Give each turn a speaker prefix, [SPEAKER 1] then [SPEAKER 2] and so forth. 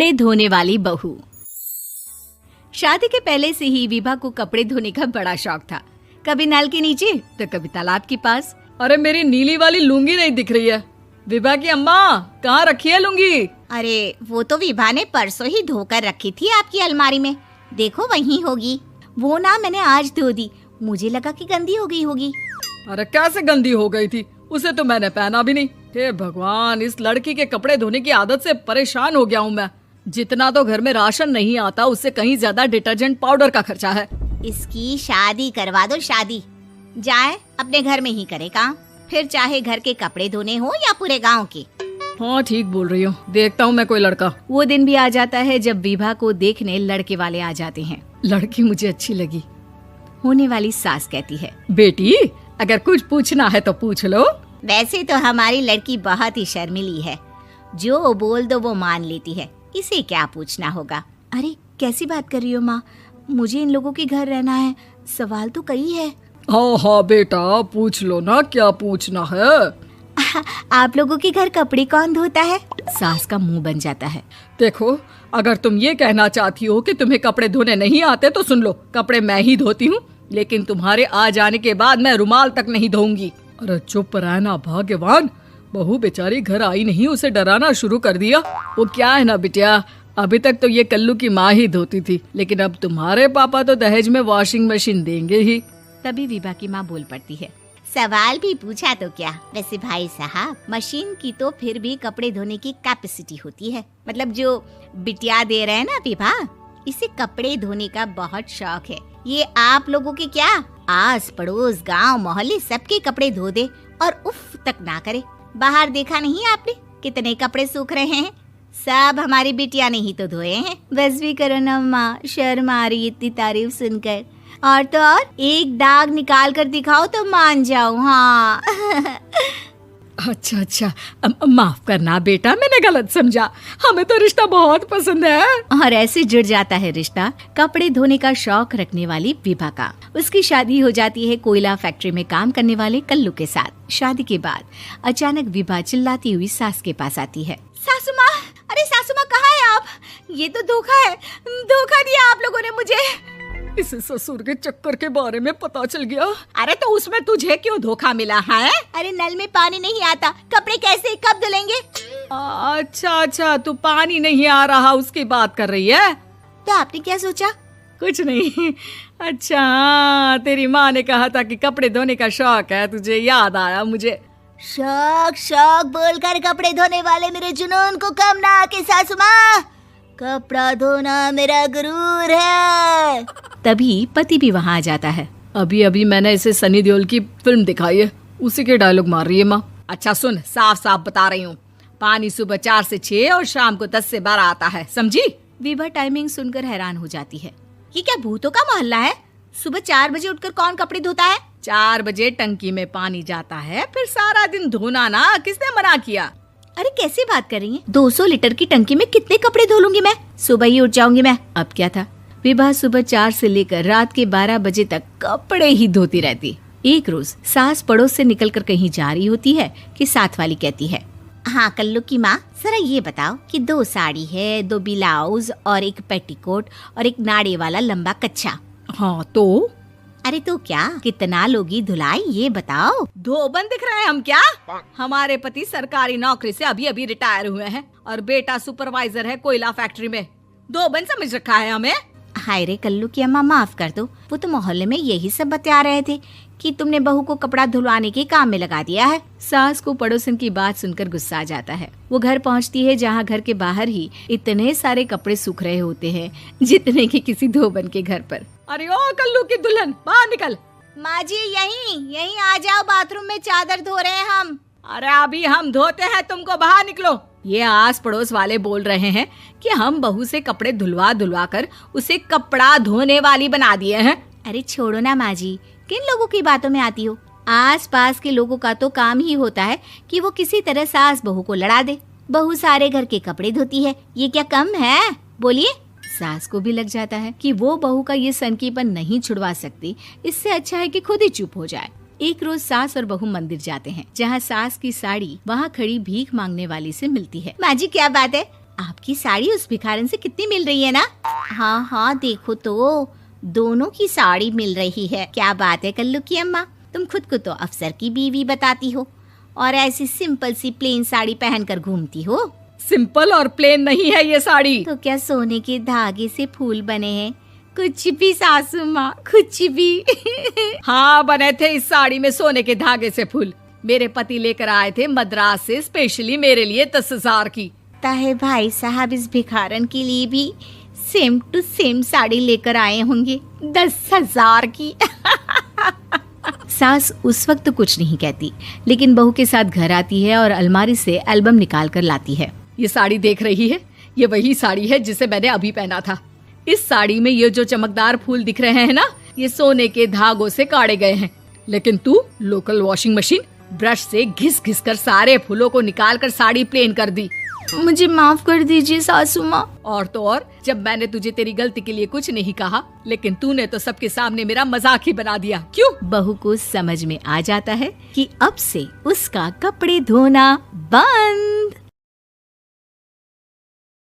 [SPEAKER 1] कपड़े धोने वाली बहू। शादी के पहले से ही विभा को कपड़े धोने का बड़ा शौक था। कभी नल के नीचे तो कभी तालाब के पास।
[SPEAKER 2] अरे मेरी नीली वाली लुंगी नहीं दिख रही है। विभा की अम्मा, कहाँ रखी है लुंगी?
[SPEAKER 3] अरे वो तो विभा ने परसों ही धोकर रखी थी आपकी अलमारी में, देखो वहीं होगी। वो ना मैंने आज धो दी, मुझे लगा कि गंदी हो गई होगी।
[SPEAKER 2] अरे कैसे गंदी हो गई थी? उसे तो मैंने पहना भी नहीं। हे भगवान, इस लड़की के कपड़े धोने की आदत से परेशान हो गया हूँ मैं। जितना तो घर में राशन नहीं आता, उससे कहीं ज्यादा डिटर्जेंट पाउडर का खर्चा है।
[SPEAKER 3] इसकी शादी करवा दो, शादी जाए अपने घर में ही करे काम, फिर चाहे घर के कपड़े धोने हो या पूरे गांव के।
[SPEAKER 2] हाँ ठीक बोल रही हो, देखता हूँ मैं कोई लड़का।
[SPEAKER 1] वो दिन भी आ जाता है जब विभा को देखने लड़के वाले आ जाते हैं।
[SPEAKER 2] लड़की मुझे अच्छी लगी।
[SPEAKER 1] होने वाली सास कहती है,
[SPEAKER 2] बेटी अगर कुछ पूछना है तो पूछ लो।
[SPEAKER 3] वैसे तो हमारी लड़की बहुत ही शर्मीली है, जो बोल दो वो मान लेती है, इसे क्या पूछना होगा।
[SPEAKER 1] अरे कैसी बात कर रही हो माँ, मुझे इन लोगों के घर रहना है, सवाल तो कई है।
[SPEAKER 2] हाँ हाँ बेटा, पूछ लो ना, क्या पूछना है।
[SPEAKER 1] आप लोगों के घर कपड़े कौन धोता है? सास का मुंह बन जाता है।
[SPEAKER 2] देखो, अगर तुम ये कहना चाहती हो कि तुम्हें कपड़े धोने नहीं आते तो सुन लो, कपड़े मैं ही धोती हूँ, लेकिन तुम्हारे आ जाने के बाद मैं रुमाल तक नहीं धोऊंगी। अरे चुप रहना भाग्यवान, बहू बेचारी घर आई नहीं, उसे डराना शुरू कर दिया। वो क्या है ना बिटिया, अभी तक तो ये कल्लू की माँ ही धोती थी, लेकिन अब तुम्हारे पापा तो दहेज में वॉशिंग मशीन देंगे ही।
[SPEAKER 1] तभी विभा की माँ बोल पड़ती है,
[SPEAKER 3] सवाल भी पूछा तो क्या। वैसे भाई साहब, मशीन की तो फिर भी कपड़े धोने की कैपेसिटी होती है। मतलब जो बिटिया दे रहे हैं ना विभा, इसे कपड़े धोने का बहुत शौक है। ये आप लोगों के क्या, आस पड़ोस गांव मोहल्ले सबके कपड़े धो दे और उफ तक ना करे। बाहर देखा नहीं आपने कितने कपड़े सूख रहे हैं? सब हमारी बिटिया ने ही तो धोए हैं।
[SPEAKER 1] बस भी करो ना माँ, शर्म आ रही इतनी तारीफ सुनकर। और तो और एक दाग निकाल कर दिखाओ तो मान जाओ। हाँ
[SPEAKER 2] अच्छा, माफ करना बेटा, मैंने गलत समझा। हमें तो रिश्ता बहुत पसंद है।
[SPEAKER 1] और ऐसे जुड़ जाता है रिश्ता कपड़े धोने का शौक रखने वाली विभा का। उसकी शादी हो जाती है कोयला फैक्ट्री में काम करने वाले कल्लू के साथ। शादी के बाद अचानक विभा चिल्लाती हुई सास के पास आती है।
[SPEAKER 3] सासू माँ, अरे सासू माँ कहाँ है आप? ये तो धोखा है, धोखा दिया आप लोगों ने मुझे।
[SPEAKER 2] इसे ससुर के चक्कर के बारे में पता चल गया।
[SPEAKER 3] अरे तो उसमें तुझे क्यों धोखा मिला है? अरे नल में पानी नहीं आता, कपड़े कैसे कब धुलेंगे?
[SPEAKER 2] अच्छा, तू पानी नहीं आ रहा उसकी बात कर रही है।
[SPEAKER 3] तो आपने क्या सोचा?
[SPEAKER 2] कुछ नहीं। अच्छा, तेरी माँ ने कहा था कि कपड़े धोने का शौक है तुझे, याद आया मुझे।
[SPEAKER 3] शौक बोलकर कपड़े धोने वाले मेरे जुनून को कम ना आके सासू माँ, कपड़ा धोना मेरा गुरूर है।
[SPEAKER 1] तभी पति भी वहाँ आ जाता है।
[SPEAKER 2] अभी मैंने इसे सनी देओल की फिल्म दिखाई है, उसी के डायलॉग मार रही है माँ। अच्छा सुन, साफ बता रही हूँ, पानी सुबह 4 से 6 और शाम को 10 से 12 आता है, समझी?
[SPEAKER 1] विभा टाइमिंग सुनकर हैरान हो जाती है।
[SPEAKER 3] ये क्या भूतों का मोहल्ला है? सुबह 4 बजे उठकर कौन कपड़े धोता है?
[SPEAKER 2] 4 बजे टंकी में पानी जाता है, फिर सारा दिन धोना ना, किसने मना किया?
[SPEAKER 1] अरे कैसी बात कर रही हैं? 200 लीटर की टंकी में कितने कपड़े धो लूंगी मैं? सुबह ही उठ जाऊंगी मैं। अब क्या था, विभा सुबह 4 से लेकर रात के 12 बजे तक कपड़े ही धोती रहती। एक रोज सास पड़ोस से निकलकर कहीं जा रही होती है कि साथ वाली कहती है,
[SPEAKER 3] हाँ कल्लू की माँ, जरा ये बताओ कि 2 साड़ी है, 2 ब्लाउज और एक पेटीकोट और एक नाड़े वाला लंबा कच्छा।
[SPEAKER 2] हाँ तो?
[SPEAKER 3] अरे तो क्या, कितना लोगी धुलाई ये बताओ।
[SPEAKER 2] धोबन दिख रहे हैं हम क्या? हमारे पति सरकारी नौकरी से अभी रिटायर हुए हैं और बेटा सुपरवाइजर है कोयला फैक्ट्री में। धोबन समझ रखा है हमें।
[SPEAKER 3] हाय रे कल्लू की अम्मा, माफ कर दो, वो तो मोहल्ले में यही सब बता रहे थे कि तुमने बहू को कपड़ा धुलवाने के काम में लगा दिया है।
[SPEAKER 1] सास को पड़ोसन की बात सुनकर गुस्सा आ जाता है। वो घर पहुंचती है जहां घर के बाहर ही इतने सारे कपड़े सूख रहे होते हैं जितने कि किसी धोबन के घर पर।
[SPEAKER 2] अरे ओ कल्लू की दुल्हन, बाहर निकल।
[SPEAKER 3] माँ जी यहीं आ जाओ, बाथरूम में चादर धो रहे हैं हम।
[SPEAKER 2] अरे अभी हम धोते हैं, तुमको बाहर निकलो। ये आस पड़ोस वाले बोल रहे हैं कि हम बहू से कपड़े धुलवा कर उसे कपड़ा धोने वाली बना दिए हैं।
[SPEAKER 3] अरे छोड़ो ना माँ जी, किन लोगों की बातों में आती हो? आस पास के लोगों का तो काम ही होता है कि वो किसी तरह सास बहू को लड़ा दे। बहू सारे घर के कपड़े धोती है, ये क्या कम है? बोलिए।
[SPEAKER 1] सास को भी लग जाता है कि वो बहू का ये सनकीपन नहीं छुड़वा सकती, इससे अच्छा है कि खुद ही चुप हो जाए। एक रोज सास और बहू मंदिर जाते हैं, जहाँ सास की साड़ी वहाँ खड़ी भीख मांगने वाली से मिलती है।
[SPEAKER 3] माँ जी क्या बात है, आपकी साड़ी उस भिखारन से कितनी मिल रही है ना? हाँ हाँ देखो तो, दोनों की साड़ी मिल रही है। क्या बात है कल्लू की अम्मा, तुम खुद को तो अफसर की बीवी बताती हो और ऐसी सिंपल सी प्लेन साड़ी पहनकर घूमती हो।
[SPEAKER 2] सिंपल और प्लेन नहीं है ये साड़ी।
[SPEAKER 3] तो क्या सोने के धागे से फूल बने हैं? कुछ भी सासू माँ, कुछ भी।
[SPEAKER 2] हाँ बने थे इस साड़ी में सोने के धागे से फूल। मेरे पति लेकर आए थे मद्रास से स्पेशली मेरे लिए 10,000 की।
[SPEAKER 3] ताहे भाई साहब इस भिखारन के लिए भी सेम टू सेम साड़ी लेकर आए होंगे 10,000 की।
[SPEAKER 1] सास उस वक्त तो कुछ नहीं कहती, लेकिन बहू के साथ घर आती है और अलमारी से एल्बम निकाल कर लाती है।
[SPEAKER 2] ये साड़ी देख रही है, ये वही साड़ी है जिसे मैंने अभी पहना था। इस साड़ी में ये जो चमकदार फूल दिख रहे हैं ना, ये सोने के धागों से काढ़े गए हैं। लेकिन तू लोकल वॉशिंग मशीन ब्रश से घिस घिस कर सारे फूलों को निकाल कर साड़ी प्लेन कर दी।
[SPEAKER 1] मुझे माफ कर दीजिए सासू माँ।
[SPEAKER 2] और तो और, जब मैंने तुझे तेरी गलती के लिए कुछ नहीं कहा, लेकिन तूने तो सबके सामने मेरा मजाक ही बना दिया। क्यों?
[SPEAKER 1] बहू को समझ में आ जाता है कि अब से उसका कपड़े धोना बंद।